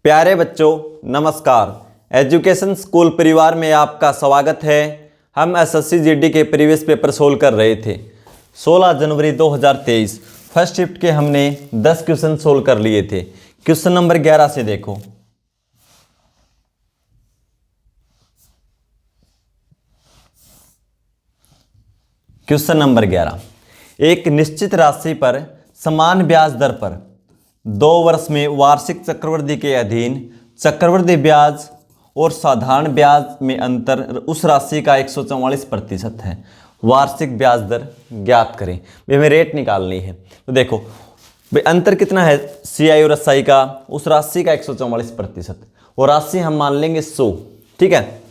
प्यारे बच्चों नमस्कार। एजुकेशन स्कूल परिवार में आपका स्वागत है। हम एसएससी जीडी के प्रीवियस पेपर सोल्व कर रहे थे। 16 जनवरी 2023 फर्स्ट शिफ्ट के हमने 10 क्वेश्चन सोल्व कर लिए थे। क्वेश्चन नंबर 11 से देखो। क्वेश्चन नंबर 11, एक निश्चित राशि पर समान ब्याज दर पर 2 वर्ष में वार्षिक चक्रवृद्धि के अधीन चक्रवृद्धि ब्याज और साधारण ब्याज में अंतर उस राशि का 144% है। वार्षिक ब्याज दर ज्ञात करें। भाई हमें रेट निकालनी है। तो देखो भाई अंतर कितना है सीआई और एसआई का, उस राशि का 144% और राशि हम मान लेंगे 100। ठीक है,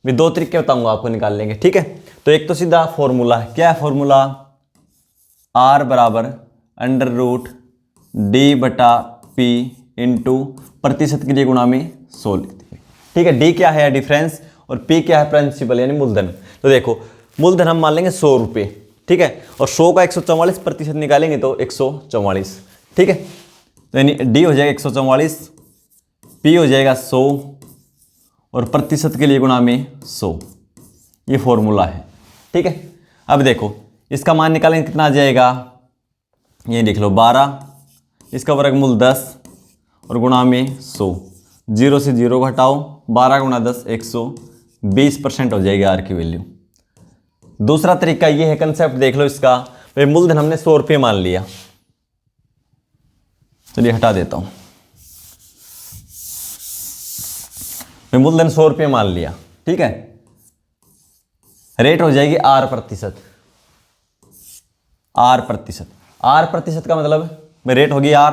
मैं 2 तरीके बताऊंगा आपको निकाल लेंगे। ठीक है, तो एक तो सीधा फॉर्मूला है। क्या है फॉर्मूला? R बराबर अंडर रूट डी बटा पी इंटू प्रतिशत के लिए गुणा में 100 लिखते हैं। ठीक है, डी क्या है डिफरेंस और पी क्या है प्रिंसिपल यानी मूलधन। तो देखो मूलधन हम मान लेंगे 100 रुपये। ठीक है, और 100 का 144% निकालेंगे तो 144। ठीक है, तो यानी डी हो जाएगा 144, पी हो जाएगा 100 और प्रतिशत के लिए गुणा में 100। ये फॉर्मूला है। ठीक है, अब देखो इसका मान निकालेंगे कितना आ जाएगा, ये लिख लो 12, इसका वर्गमूल 10 और गुणा में 100। 0 से 0 घटाओ, 12 गुणा 10 120% हो जाएगी आर की वैल्यू। दूसरा तरीका ये है, कंसेप्ट देख लो इसका। भाई मूलधन हमने 100 रुपये मान लिया, चलिए हटा देता हूं। भाई मूलधन 100 रुपये मान लिया। ठीक है, रेट हो जाएगी R प्रतिशत। R प्रतिशत का मतलब रेट होगी R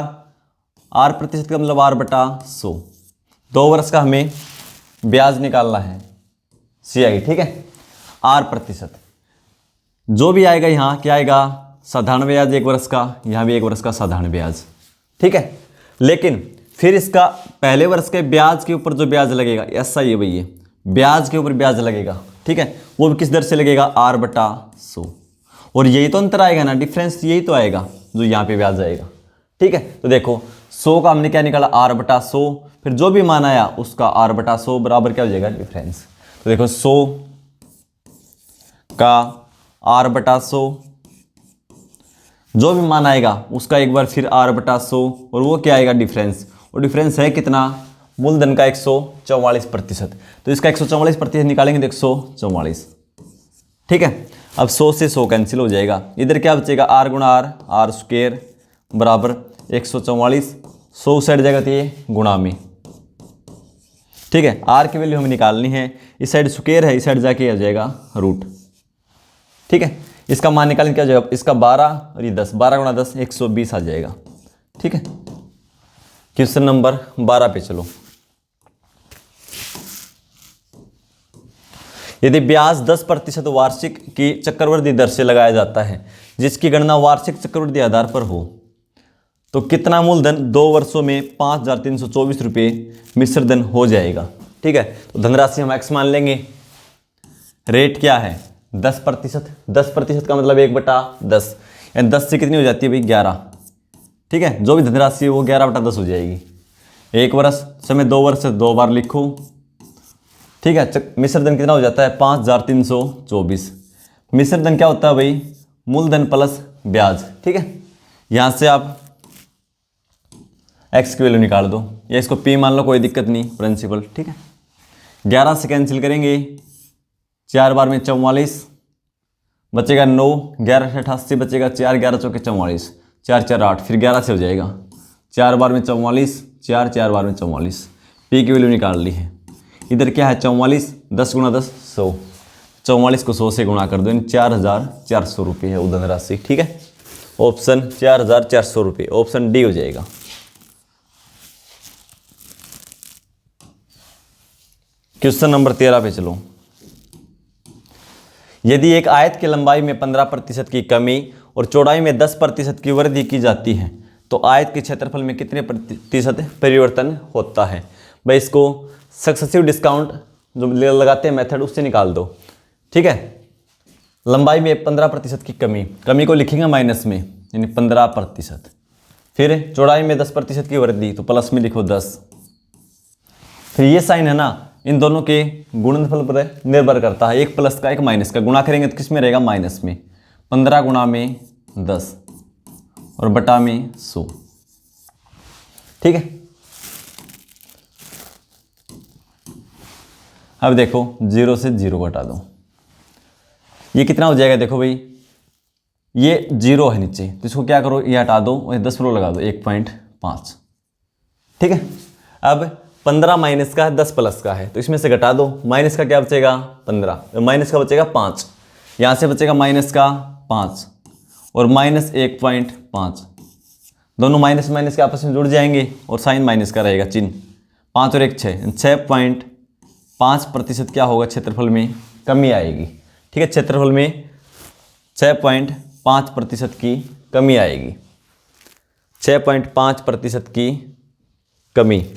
प्रतिशत का मतलब R बटा 100। 2 वर्ष का हमें ब्याज निकालना है CI। ठीक है, R प्रतिशत जो भी आएगा यहाँ क्या आएगा, साधारण ब्याज 1 वर्ष का, यहाँ भी 1 वर्ष का साधारण ब्याज। ठीक है, लेकिन फिर इसका पहले वर्ष के ब्याज के ऊपर जो ब्याज लगेगा ऐसा ही है भैया, ब्याज के ऊपर ब्याज लगेगा। ठीक है, वो भी किस दर से लगेगा, R बटा 100। और यही तो अंतर आएगा ना, डिफरेंस यही तो आएगा जो यहाँ पे ब्याज आएगा। ठीक है, तो देखो 100 का हमने क्या निकाला, R बटा 100, फिर जो भी मान आया उसका R बटा 100 बराबर क्या हो जाएगा, डिफरेंस। तो देखो 100 का R बटा 100, जो भी मान आएगा उसका एक बार फिर R बटा 100 और वो क्या आएगा, डिफरेंस। और डिफरेंस है कितना, मूलधन का 144%। तो इसका 144% निकालेंगे तो 144। ठीक है, अब 100 से 100 कैंसिल हो जाएगा, इधर क्या बचेगा, R गुणा R स्क्वायर बराबर 144। 100 साइड जाएगा तो ये गुणा में। ठीक है, R की वैल्यू हमें निकालनी है, इस साइड स्क्वायर है, इस साइड जाके आ जाएगा रूट। ठीक है, इसका मान निकालने क्या हो जाएगा, इसका 12 और ये 10, 12 गुणा 10 120 आ जाएगा। ठीक है, क्वेश्चन नंबर 12 पे चलो। यदि ब्याज 10% वार्षिक की चक्रवृद्धि दर से लगाया जाता है जिसकी गणना वार्षिक चक्रवृद्धि आधार पर हो तो कितना मूलधन 2 वर्षों में 5324 रुपये मिश्र धन हो जाएगा। ठीक है, तो धनराशि हम x मान लेंगे। रेट क्या है, 10%। 10% का मतलब 1/10, यानी 10 से कितनी हो जाती है भाई, 11। ठीक है, जो भी धनराशि है वो 11/10 हो जाएगी। 1 वर्ष समय 2 वर्ष से 2 बार लिखो। ठीक है, मिश्र धन कितना हो जाता है, 5324। मिश्र धन क्या होता है भाई, मूलधन प्लस ब्याज। ठीक है, यहां से आप x की वैल्यू निकाल दो या इसको p मान लो, कोई दिक्कत नहीं, प्रिंसिपल। ठीक है, 11 से कैंसिल करेंगे, 4 बार में 44 बचेगा 9, 11 से 88 बचेगा 4, 11 चौके 44, 4 4 8, फिर 11 से हो जाएगा 4 बार में 44, 4 4 बार में 44। p की वैल्यू निकाल ली है। इधर क्या है 44, 10 गुणा 10 100, 44 को 100 से गुणा कर दो, 4400 रुपये है उधन राशि। ठीक है, ऑप्शन 4400 रुपये, ऑप्शन डी हो जाएगा। क्वेश्चन नंबर 13 पे चलो। यदि एक आयत की लंबाई में 15% की कमी और चौड़ाई में 10% की वृद्धि की जाती है तो आयत के क्षेत्रफल में कितने प्रतिशत परिवर्तन होता है। भाई इसको सक्सेसिव डिस्काउंट जो लगाते हैं मेथड उससे निकाल दो। ठीक है, लंबाई में 15% की कमी को लिखेंगे माइनस में यानी 15%। फिर चौड़ाई में 10% की वृद्धि तो प्लस में लिखो 10। फिर ये साइन है ना, इन दोनों के गुणनफल पर निर्भर करता है, एक प्लस का एक माइनस का, गुणा करेंगे तो किस में रहेगा, माइनस में। 15 गुणा में 10 और बटा में 100, ठीक है। अब देखो 0 से 0 घटा दो, ये कितना हो जाएगा, देखो भाई ये 0 है नीचे, तो इसको क्या करो, ये हटा दो और 10 लगा दो, 1.5, ठीक है। अब 15 माइनस का है, 10 प्लस का है, तो इसमें से घटा दो, माइनस का क्या बचेगा 15, माइनस का बचेगा 5, यहाँ से बचेगा माइनस का 5 और माइनस 1.5, दोनों माइनस माइनस के आपस में जुड़ जाएंगे और साइन माइनस का रहेगा चिन्ह, 5 और 1 6, 6.5% क्या होगा, क्षेत्रफल में कमी आएगी, ठीक है। क्षेत्रफल में 6.5% की कमी आएगी, 6.5% की कमी,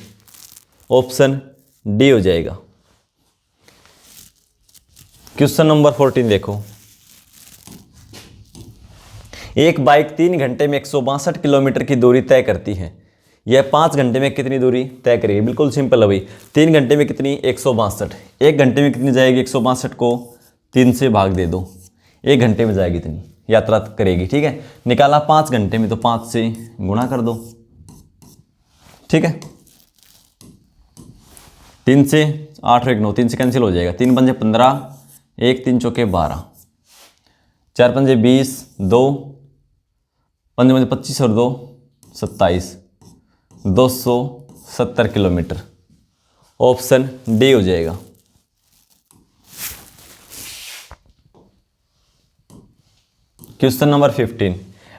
ऑप्शन डी हो जाएगा। क्वेश्चन नंबर 14 देखो, एक बाइक 3 घंटे में 162 किलोमीटर की दूरी तय करती है, यह 5 घंटे में कितनी दूरी तय करेगी। बिल्कुल सिंपल है भाई, 3 घंटे में कितनी 162, 1 घंटे में कितनी जाएगी, 162 को 3 से भाग दे दो, 1 घंटे में जाएगी इतनी यात्रा करेगी, ठीक है। निकाला 5 घंटे में तो 5 से गुणा कर दो, ठीक है। 3 से 8 और 1 9, 3 से कैंसिल हो जाएगा, 3 पंजे 15, 1 3 चौके 12, 4 पंजे 20, 2 पंजे 25 और 2 27, 270 किलोमीटर, ऑप्शन डी हो जाएगा। क्वेश्चन नंबर 15,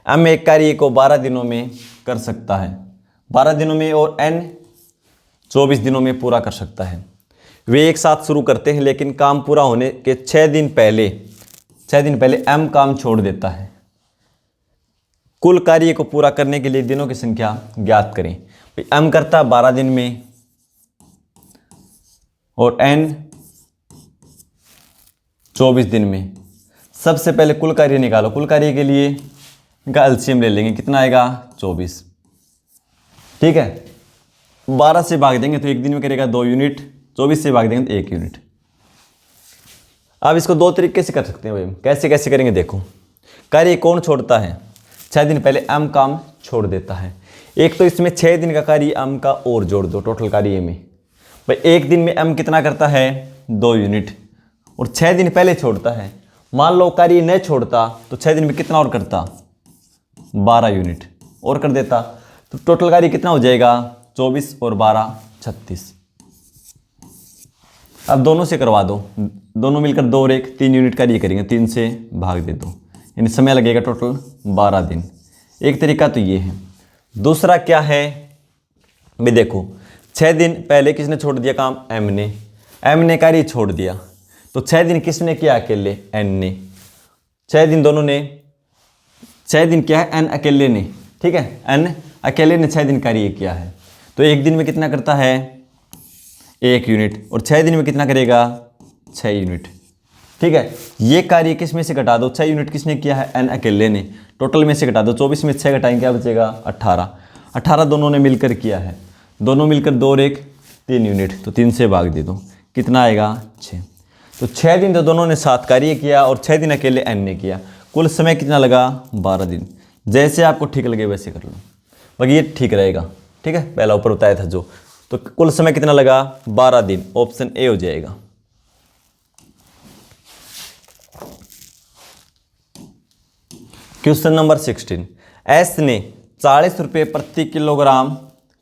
एम एक कार्य को 12 दिनों में कर सकता है, 12 दिनों में, और एन 24 दिनों में पूरा कर सकता है। वे एक साथ शुरू करते हैं, लेकिन काम पूरा होने के 6 दिन पहले एम काम छोड़ देता है। कुल कार्य को पूरा करने के लिए दिनों की संख्या ज्ञात करें। एम करता है 12 दिन में और एन 24 दिन में। सबसे पहले कुल कार्य निकालो, कुल कार्य के लिए इनका एलसीएम ले लेंगे, कितना आएगा 24, ठीक है। 12 से भाग देंगे तो एक दिन में करेगा 2 यूनिट, 24 से भाग देंगे तो 1 यूनिट। अब इसको 2 तरीके से कर सकते हैं भाई, कैसे कैसे करेंगे देखो। कार्य कौन छोड़ता है, 6 दिन पहले एम काम छोड़ देता है। एक तो इसमें 6 दिन का कार्य एम का और जोड़ दो टोटल कार्य में, भाई एक दिन में एम कितना करता है 2 यूनिट, और 6 दिन पहले छोड़ता है। मान लो कार्य नहीं छोड़ता तो 6 दिन में कितना और करता 12 यूनिट और कर देता, तो टोटल कार्य कितना हो जाएगा 24 और 12 36। अब दोनों से करवा दो, दोनों मिलकर 2 और 1 3 यूनिट कार्य करेंगे, 3 से भाग दे दो, यानी समय लगेगा टोटल 12 दिन। एक तरीका तो ये है। दूसरा क्या है भी देखो, 6 दिन पहले किसने छोड़ दिया काम, एम ने कार्य छोड़ दिया, तो 6 दिन किसने किया अकेले, एन ने। 6 दिन दोनों ने, 6 दिन क्या है एन अकेले ने, ठीक है, एन अकेले ने 6 दिन कार्य किया है, तो एक दिन में कितना करता है 1 यूनिट, और 6 दिन में कितना करेगा 6 यूनिट, ठीक है। ये कार्य किस में से घटा दो, 6 यूनिट किसने किया है एन अकेले ने, टोटल में से घटा दो, 24 में 6 घटाएंगे क्या बचेगा 18 दोनों ने मिलकर किया है, दोनों मिलकर 2 और 1 3 यूनिट, तो 3 से भाग दे दो, कितना आएगा 6। तो 6 दिन तो दोनों ने साथ कार्य किया और 6 दिन अकेले एन ने किया, कुल समय कितना लगा 12 दिन। जैसे आपको ठीक लगे वैसे कर लो, बाकी ये ठीक रहेगा, ठीक है, पहला ऊपर बताया था जो। तो कुल समय कितना लगा 12 दिन, ऑप्शन ए हो जाएगा। क्वेश्चन नंबर 16, एस ने 40 रुपये प्रति किलोग्राम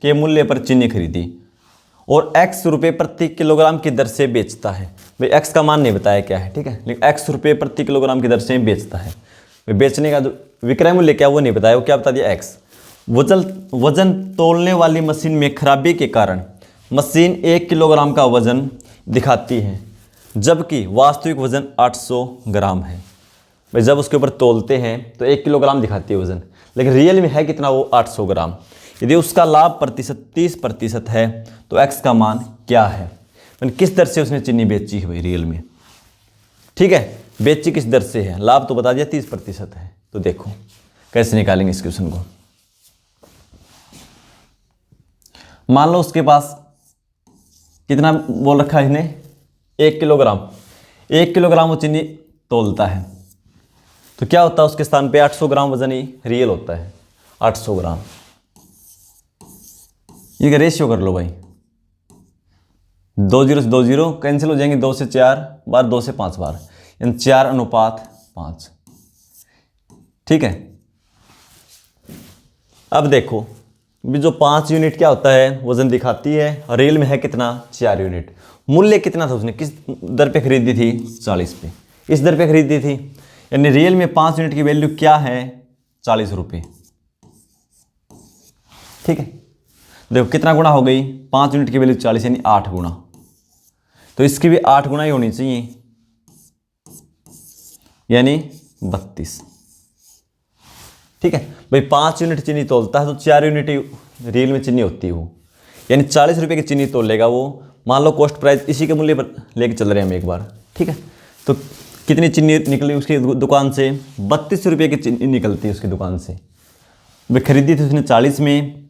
के मूल्य पर चीनी खरीदी और x रुपये प्रति किलोग्राम की दर से बेचता है। भाई x का मान नहीं बताया क्या है, ठीक है, लेकिन x रुपये प्रति किलोग्राम की दर से बेचता है। भाई बेचने का जो विक्रय मूल्य क्या वो नहीं बताया, वो क्या बता दिया x। वजन तोलने वाली मशीन में खराबी के कारण मशीन 1 किलोग्राम का वजन दिखाती है, जबकि वास्तविक वजन 800 ग्राम है। भाई जब उसके ऊपर तोलते हैं तो 1 किलोग्राम दिखाती है वजन, लेकिन रियल में है कितना वो 800 ग्राम। यदि उसका लाभ प्रतिशत 30% है तो x का मान क्या है, यानी किस दर से उसने चीनी बेची है भाई रियल में, ठीक है, बेची किस दर से है, लाभ तो बता दिया 30% है। तो देखो कैसे निकालेंगे इस क्वेश्चन को। मान लो उसके पास कितना बोल रखा है इसने, 1 किलोग्राम। 1 किलोग्राम वो चीनी तोलता है, तो क्या होता है उसके स्थान पे 800 ग्राम वजन ही रियल होता है, 800 ग्राम। ये रेशियो कर लो भाई, 2 0 से 2 0 कैंसिल हो जाएंगे, 2 से 4 बार, 2 से 5 बार, यानी 4:5। ठीक है। अब देखो भी जो 5 यूनिट क्या होता है वजन दिखाती है, और रियल में है कितना, 4 यूनिट। मूल्य कितना था उसने, किस दर पे खरीदी थी, 40 पे, इस दर पे खरीदी थी, यानी रियल में 5 यूनिट की वैल्यू क्या है, 40 रुपये। ठीक है, देखो कितना गुना हो गई, 5 यूनिट की वैल्यू 40 यानी 8 गुना, तो इसकी भी 8 गुना ही होनी चाहिए, यानी 32। ठीक है भाई, 5 यूनिट चीनी तोलता है तो 4 यूनिट रियल में चीनी होती है वो, यानी 40 रुपये की चीनी तोलेगा वो। मान लो कॉस्ट प्राइस इसी के मूल्य पर लेके चल रहे हैं हम एक बार। ठीक है, तो कितनी चीनी निकली उसकी दुकान से, 32 रुपये की चीनी निकलती है उसकी दुकान से। वे खरीदी थी उसने 40 में,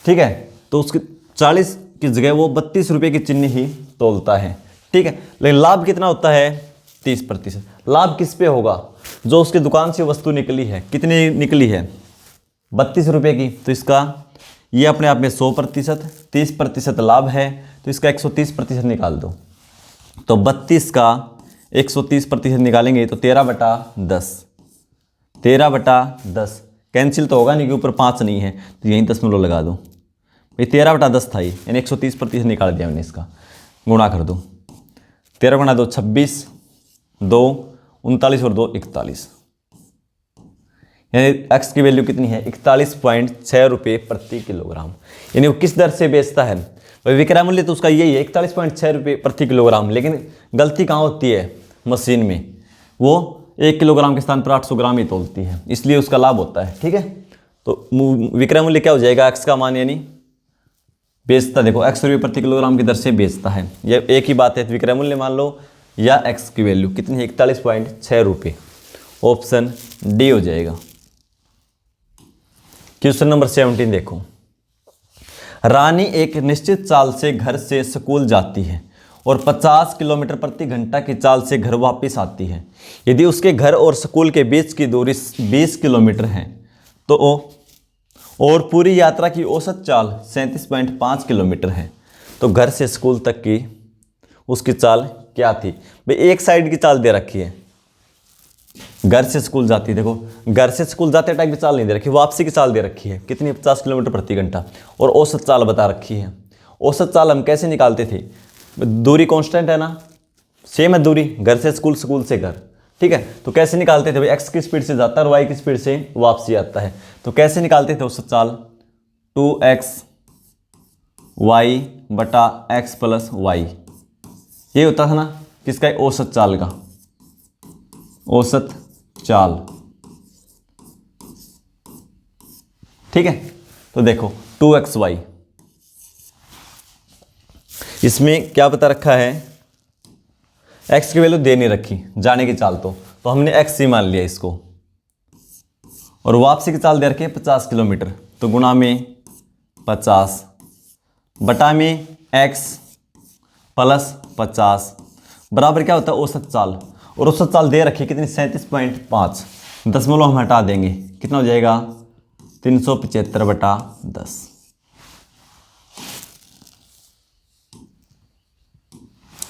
ठीक है, तो उसके 40 की जगह वो 32 रुपये की चीनी ही तोलता है। ठीक है, लेकिन लाभ कितना होता है, 30%। लाभ किस पे होगा, जो उसकी दुकान से वस्तु निकली है, कितनी निकली है, 32 रुपये की, तो इसका ये अपने आप में 100%, 30% लाभ है, तो इसका 130% निकाल दो। तो 32 का 130% निकालेंगे तो 13/10, 13/10 कैंसिल तो होगा नहीं कि ऊपर 5 नहीं है, तो यहीं 10 लगा दो भाई, 13/10 था ये, यानी 130% निकाल दिया मैंने। इसका गुणा कर दो, 13 गुणा 2 26, 2 39 और 2 41, यानी एक्स की वैल्यू कितनी है, 41.6 रुपये प्रति किलोग्राम। यानी वो किस दर से बेचता है भाई, विक्रय मूल्य तो उसका यही है 41.6 रुपये प्रति किलोग्राम, लेकिन गलती कहाँ होती है मशीन में, वो 1 किलोग्राम के स्थान पर 800 ग्राम ही तोलती है, इसलिए उसका लाभ होता है। ठीक है, तो विक्रय मूल्य क्या हो जाएगा, एक्स का मान, यानी बेचता, देखो x रुपये प्रति किलोग्राम की दर से बेचता है, ये एक ही बात है। विक्रय मूल्य मान लो या x की वैल्यू कितनी है, 41.6 रुपये, ऑप्शन डी हो जाएगा। क्वेश्चन नंबर 17 देखो, रानी एक निश्चित चाल से घर से स्कूल जाती है और 50 किलोमीटर प्रति घंटा की चाल से घर वापस आती है। यदि उसके घर और स्कूल के बीच की दूरी 20 किलोमीटर है तो और पूरी यात्रा की औसत चाल 37.5 किलोमीटर है, तो घर से स्कूल तक की उसकी चाल क्या थी। भाई एक साइड की चाल दे रखी है, घर से स्कूल जाती, देखो घर से स्कूल जाते टाइम की चाल नहीं दे रखी, वापसी की चाल दे रखी है कितनी, 50 किलोमीटर प्रति घंटा, और औसत चाल बता रखी है। औसत चाल हम कैसे निकालते थे, दूरी कांस्टेंट है ना, सेम है दूरी, घर से स्कूल, स्कूल से घर। ठीक है, तो कैसे निकालते थे भाई, एक्स की स्पीड से जाता है और वाई की स्पीड से वापसी आता है, तो कैसे निकालते थे औसत चाल, 2x y बटा x प्लस वाई, ये होता था ना किसका, औसत चाल का, औसत चाल। ठीक है, तो देखो 2xy, इसमें क्या बता रखा है, x की वैल्यू दे नहीं रखी, जाने की चाल, तो हमने x ही मान लिया इसको, और वापसी की चाल दे रखी है 50 किलोमीटर, तो गुणा में 50 बटा में x प्लस 50 बराबर क्या होता है, औसत चाल, और औसत चाल दे रखी है कितनी, 37.5, दशमलव हम हटा देंगे, कितना हो जाएगा, 375/10।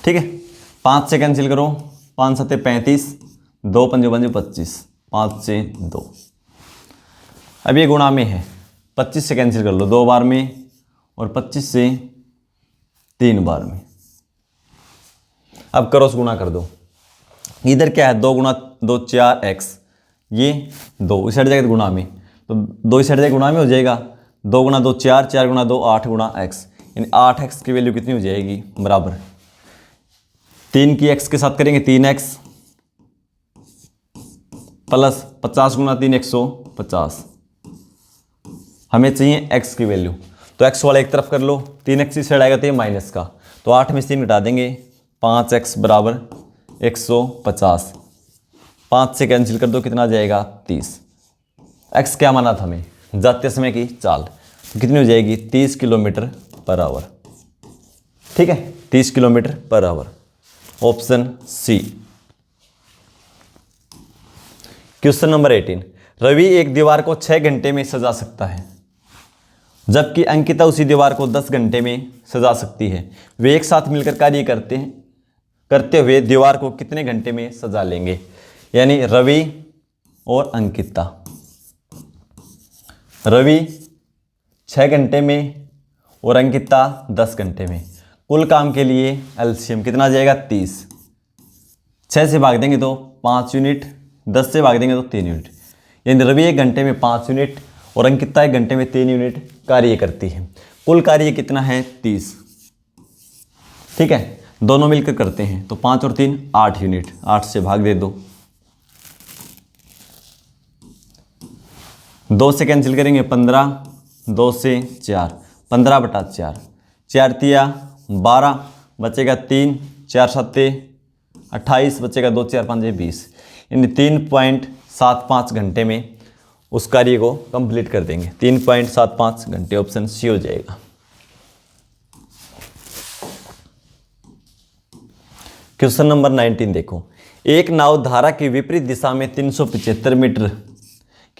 ठीक है, 5 से कैंसिल करो, 5 7 35, 2 5 25, 5 से 2, अब ये गुणा में है, 25 से कैंसिल कर लो 2 बार में, और 25 से 3 बार में। अब क्रॉस गुणा कर दो, इधर क्या है, 2 गुणा 2 4x, ये 2 इस साइड जाएगा गुणा में, तो 2 इस साइड जाएगा गुणा में हो जाएगा, 2 गुणा 2 4, 4 गुणा 2 8 गुणा x, यानी 8x की वैल्यू कितनी हो जाएगी, बराबर 3 की x के साथ करेंगे 3x प्लस 50 गुणा 3 150, हमें चाहिए x की वैल्यू, तो x वाला एक तरफ कर लो, 3x इस साइड आएगा तो ये माइनस का, तो 8 में से 3 घटा देंगे, 5x बराबर 150, 5 से कैंसिल कर दो, कितना आ जाएगा 30। x क्या माना था हमें, जाते समय की चाल, तो कितनी हो जाएगी 30 किलोमीटर पर आवर। ठीक है, 30 kilometre per hour, option C. Question number 18, Ravi एक दीवार को 6 घंटे में सजा सकता है, जबकि अंकिता उसी दीवार को 10 घंटे में सजा सकती है। वे एक साथ मिलकर कार्य करते हुए दीवार को कितने घंटे में सजा लेंगे? यानी रवि और अंकिता, रवि 6 घंटे में और अंकिता 10 घंटे में। कुल काम के लिए एलसीएम कितना आ जाएगा? 30। 6 से भाग देंगे तो 5 यूनिट, 10 से भाग देंगे तो 3 यूनिट। यानी रवि 1 घंटे में 5 यूनिट और अंकिता 1 घंटे में 3 यूनिट कार्य करती है। कुल कार्य कितना है? 30। ठीक है, दोनों मिलकर करते हैं तो 5 और 3 8 यूनिट, 8 से भाग दे दो, 2 से कैंसिल करेंगे 15, 2 से 4, 15/4, 4 तिया 12, बचेगा 3, 4 सत्ते 28, बचेगा 2 4 5 20। यानी 3.75 घंटे में उस कार्य को कंप्लीट कर देंगे। 3.75 घंटे, ऑप्शन सी हो जाएगा। क्वेश्चन नंबर 19 देखो, एक नाव धारा की विपरीत दिशा में 375 मीटर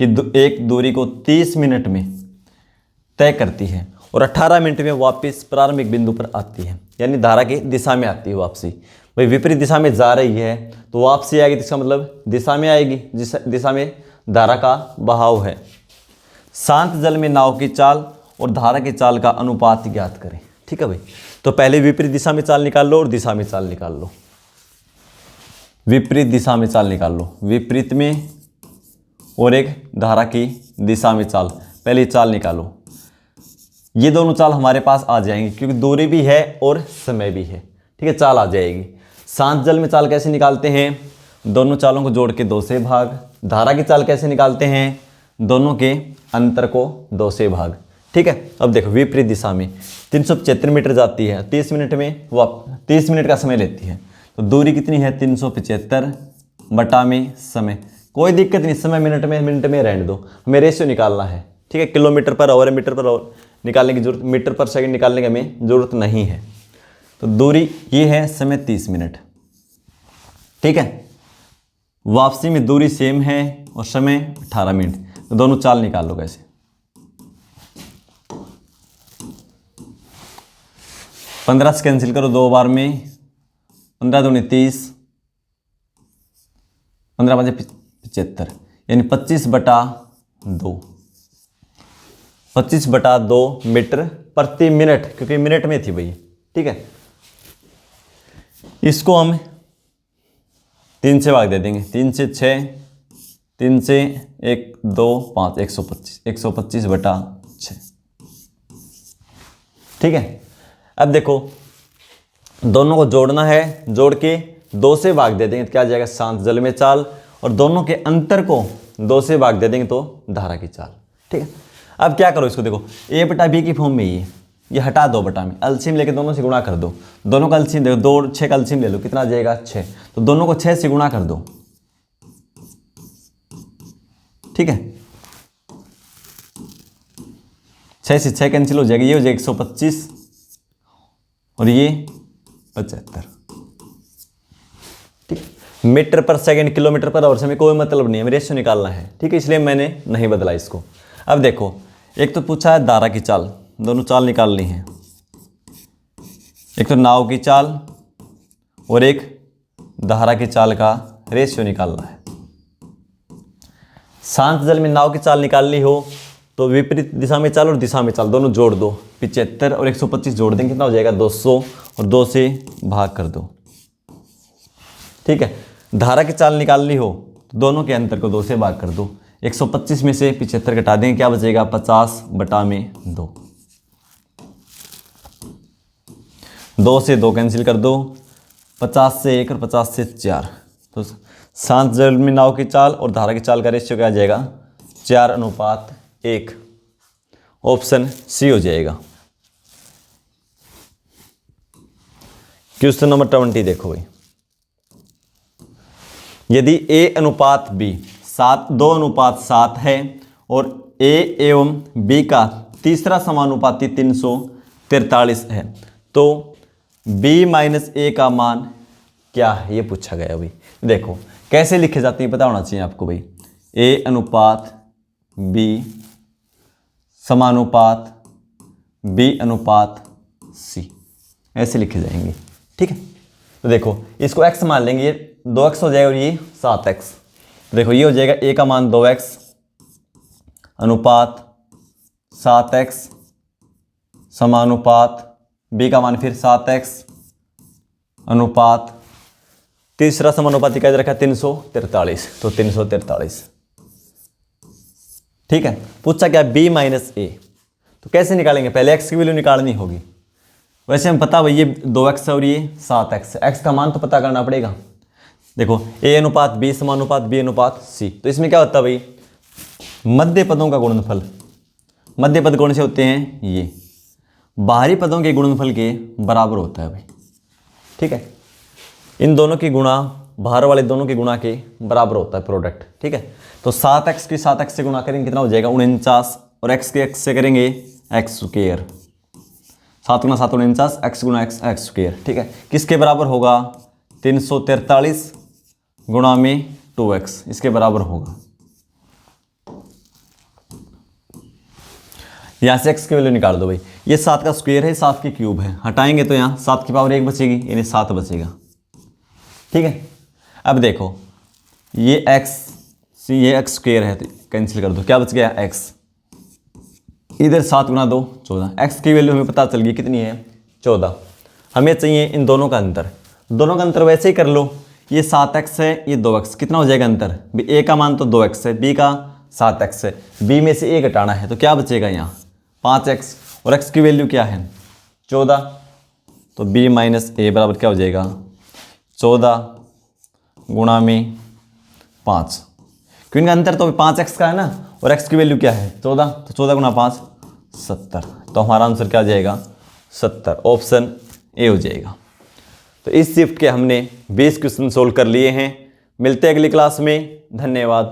की एक दूरी को 30 मिनट में तय करती है और 18 मिनट में वापस प्रारंभिक बिंदु पर आती है। यानी धारा की दिशा में आती है वापसी। भाई विपरीत दिशा में जा रही है तो वापसी आएगी, इसका मतलब दिशा में आएगी जिस दिशा में धारा का बहाव है। शांत जल में नाव की चाल और धारा की चाल का अनुपात ज्ञात करें। ठीक है भाई, तो पहले विपरीत दिशा में चाल निकाल लो और दिशा में चाल निकाल लो। विपरीत दिशा में चाल निकाल लो, विपरीत में और एक धारा की दिशा में चाल। पहले चाल निकालो, ये दोनों चाल हमारे पास आ जाएंगी क्योंकि दूरी भी है और समय भी है। ठीक है, चाल आ जाएगी। शांत जल में चाल कैसे निकालते हैं? दोनों चालों को जोड़ के 2 से भाग। धारा की चाल कैसे निकालते हैं? दोनों के अंतर को 2 से भाग। ठीक है, अब देखो विपरीत दिशा में 375 मीटर जाती है, 30 मिनट में 30 मिनट का समय लेती है, तो दूरी कितनी है? 375 बटा में समय। कोई दिक्कत नहीं, समय मिनट में रहने दो, हमें रेशियो निकालना है। ठीक है, kilometre per our, metre per hour निकालने की जरूरत, मीटर पर सेकंड निकालने की हमें जरूरत नहीं है। तो दूरी ये है, समय 30 मिनट। ठीक है, वापसी में दूरी सेम है और समय 18 मिनट। तो दोनों चाल निकाल लो कैसे? 15 से कैंसिल करो 2 बार में, 15 दूनी 30, 15 5 75, यानी 25/2, 25/2 मीटर प्रति मिनट, क्योंकि मिनट में थी भाई। ठीक है, इसको हम 3 से भाग दे देंगे, 3 से 6, 3 से 1 2 5, 125, 125/6। ठीक है, अब देखो दोनों को जोड़ना है, जोड़ के 2 से भाग दे देंगे तो क्या आ जाएगा? शांत जल में चाल, और दोनों के अंतर को 2 से भाग दे देंगे तो धारा की चाल। ठीक है, अब क्या करो इसको, देखो a/b की फॉर्म में ये हटा दो बटा में, एलसीएम लेके दोनों से गुणा कर दो। दोनों का एलसीएम देखो, 2 और 6 का एलसीएम ले लो, कितना आ जाएगा? 6। तो दोनों को 6 से गुणा कर दो। ठीक है, 6 से 6 कैंसिल हो जाएगा, ये हो जाएगा 125 और ये 75। ठीक है, मीटर पर सेकंड, किलोमीटर पर आवर से हमें कोई मतलब नहीं है, हमें रेशियो निकालना है। ठीक है, इसलिए मैंने नहीं बदला इसको। अब देखो, एक तो पूछा है धारा की चाल, दोनों चाल निकालनी है। एक तो नाव की चाल और एक धारा की चाल का रेशियो निकालना है। शांत जल में नाव की चाल निकालनी हो तो विपरीत दिशा में चाल और दिशा में चाल दोनों जोड़ दो। 75 और 125 जोड़ देंगे, कितना हो जाएगा? 200, और 2 से भाग कर दो। ठीक है, धारा की चाल निकालनी हो तो दोनों के अंतर को 2 से भाग कर दो। 125 में से 75 घटा देंगे, क्या बचेगा? 50/2। 2 से 2 कैंसिल कर दो, 50 से 1 और 50 से 4। तो शांत जल में नाव की चाल और धारा की चाल का रेशियो क्या आ जाएगा? 4:1। ऑप्शन सी हो जाएगा। क्वेश्चन नंबर 20 देखो भाई, यदि A/B 2:7 है और A एवं B का तीसरा समानुपाती 343 है तो b माइनस ए का मान क्या है, ये पूछा गया भाई। देखो कैसे लिखे जाते हैं पता होना चाहिए आपको भाई। a अनुपात b समानुपात b अनुपात c, ऐसे लिखे जाएंगे, ठीक है। तो देखो इसको x मान लेंगे, ये 2x हो जाएगा और ये 7x। देखो ये हो जाएगा a का मान 2x अनुपात 7x समानुपात b का मान फिर 7x अनुपात तीसरा समानुपाती क्या रखा 343, तो 343, ठीक है। पूछा क्या b माइनस ए, तो कैसे निकालेंगे, पहले x की वैल्यू निकालनी होगी। वैसे हम पता भाई ये 2x और ये 7x, x का मान तो पता करना पड़ेगा। देखो a अनुपात b समानुपात b अनुपात c, तो इसमें क्या होता है भाई, मध्य पदों का गुणनफल। मध्य पद कौन से होते हैं, ये बाहरी पदों के गुणनफल के बराबर होता है भाई, ठीक है। इन दोनों की गुणा, बाहर वाले दोनों की गुणा के बराबर होता है प्रोडक्ट, ठीक है। तो 7x की 7x से गुणा करेंगे कितना हो जाएगा 49, और x के x से करेंगे x स्क्वायर, 7 गुना 7 49, x गुना x x स्क्वायर, ठीक है। किसके बराबर होगा 343 गुणा में 2x, इसके बराबर होगा। यहाँ से x की वैल्यू निकाल दो भाई, ये 7 का स्क्वायर है, 7 की क्यूब है, हटाएंगे तो यहाँ 7 की पावर 1 बचेगी, यानी 7 बचेगा, ठीक है। अब देखो ये x स्क्वायर है तो कैंसिल कर दो, क्या बच गया x, इधर 7 गुना 2 14, x की वैल्यू हमें पता चल गई कितनी है 14। हमें चाहिए इन दोनों का अंतर, दोनों का अंतर वैसे ही कर लो, ये 7x है ये 2x, कितना हो जाएगा अंतर, a का मान तो 2x है, b का 7x है, b में से a घटाना है तो क्या बचेगा यहाँ 5x, और x की वैल्यू क्या है 14, तो b माइनस ए बराबर क्या हो जाएगा 14 गुणा में 5, क्योंकि अंतर तो 5x का है ना, और x की वैल्यू क्या है 14, तो 14 गुणा 5 70, तो हमारा आंसर क्या आ जाएगा 70, ऑप्शन ए हो जाएगा। तो इस शिफ्ट के हमने 20 क्वेश्चन सोल्व कर लिए हैं। मिलते हैं अगली क्लास में, धन्यवाद।